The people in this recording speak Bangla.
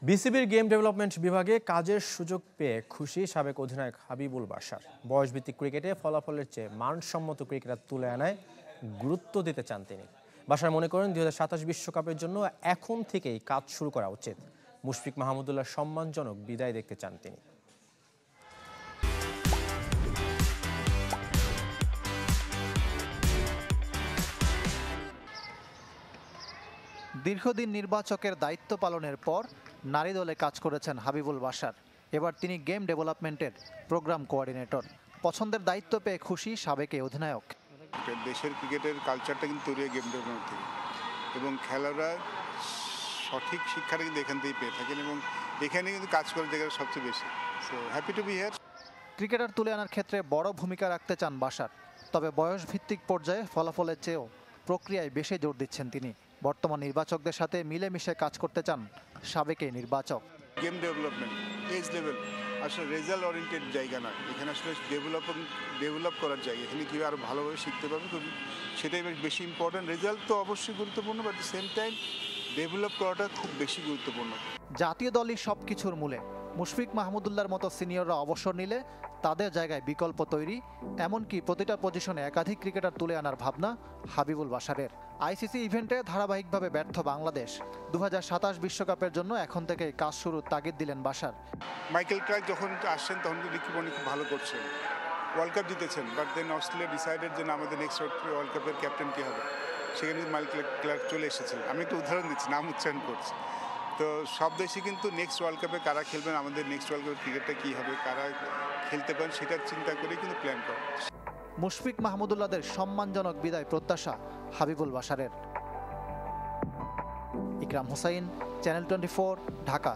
বিসিবির গেম ডেভেলপমেন্ট বিভাগে কাজের সুযোগ পেয়ে খুশি সাবেক অধিনায়ক হাবিবুল বাশার। বয়সভিত্তিক ক্রিকেটে ফলাফলের চেয়ে মানসম্মত ক্রিকেটার তুলে আনায় গুরুত্ব দিতে চান তিনি। বাশার মনে করেন 2027 বিশ্বকাপের জন্য এখন থেকেই কাজ শুরু করা উচিত। মুশফিক মাহমুদুল্লাহ সম্মানজনক বিদায় দেখতে চান তিনি। দীর্ঘদিন নির্বাচকের দায়িত্ব পালনের পর নারী দলে কাজ করেছেন হাবিবুল বাশার। এবার তিনি গেম ডেভেলপমেন্টের প্রোগ্রাম কোঅর্ডিনেটর। পছন্দের দায়িত্ব পেয়ে খুশি সাবেক এই অধিনায়ক। দেশের ক্রিকেটের কালচারটা কিন্তু তৈরি হয় গেম ডেভেলপমেন্ট থেকে, এবং খেলোয়াড়রা সঠিক শিক্ষাটা কিন্তু এখান থেকেই পেয়ে থাকেন, এবং এখানে কিন্তু কাজ করার জায়গাটা সবচেয়ে বেশি। So happy to B here. Cricketer তুলে আনার ক্ষেত্রে বড় ভূমিকা রাখতে চান বাশার, তবে বয়স ভিত্তিক পর্যায়ে ফলাফলের চেয়েও প্রক্রিয়ায় বেশি জোর দিচ্ছেন তিনি। বর্তমান নির্বাচকদের সাথে মিলেমিশে কাজ করতে চান সাবেক এই নির্বাচক। গেম ডেভেলপমেন্ট এজ লেভেল আসলে রেজাল্ট ওরিয়েন্টেড জায়গা নয়, এখানে আসলে ডেভেলপ করার জায়গা। এখানে কীভাবে আরও ভালোভাবে শিখতে পারবে সেটাই বেশি ইম্পর্ট্যান্ট। রেজাল্ট তো অবশ্যই গুরুত্বপূর্ণ, but the same time develop করাটা খুব বেশি গুরুত্বপূর্ণ। জাতীয় দলই সব কিছুর মূলে। মুশফিক মাহমুদুল্লাহর মতো সিনিয়ররা অবসর নিলে তাদের জায়গায় বিকল্প তৈরি, এমনকি প্রতিটা পজিশনে একাধিক ক্রিকেটার তুলে আনার ভাবনা হাবিবুল বাশারের। আইসিসি ইভেন্টে ধারাবাহিকভাবে ব্যর্থ বাংলাদেশ 2027 বিশ্বকাপের জন্য এখন থেকে কাজ শুরুর তাগিদ দিলেন বাশার। মাইকেল ক্লার্ক যখন আসছেন তখন রিকি পন্টিং খুব ভালো করছেন, ওয়ার্ল্ড কাপ জিতেছেন, বাট দেন অস্ট্রেলিয়া ডিসাইডেড যে আমাদের নেক্সট ওয়ার্ল্ড কাপের ক্যাপ্টেন কী হবে। সেখানে মাইকেল ক্লার্ক চলে এসেছেন। আমি একটু উদাহরণ দিচ্ছি, নাম উচ্চারণ করছি। তো সব দেশে কিন্তু নেক্সট ওয়ার্ল্ড কাপে কারা খেলবেন, আমাদের নেক্সট ওয়ার্ল্ড কাপের ক্রিকেটটা কী হবে, কারা খেলতে পারেন, সেটার চিন্তা করেই কিন্তু প্ল্যান করা। মুশফিক মাহমুদুল্লাহদের সম্মানজনক বিদায় প্রত্যাশা হাবিবুল বাশারের। ইকরাম হোসাইন, চ্যানেল 24, ঢাকা।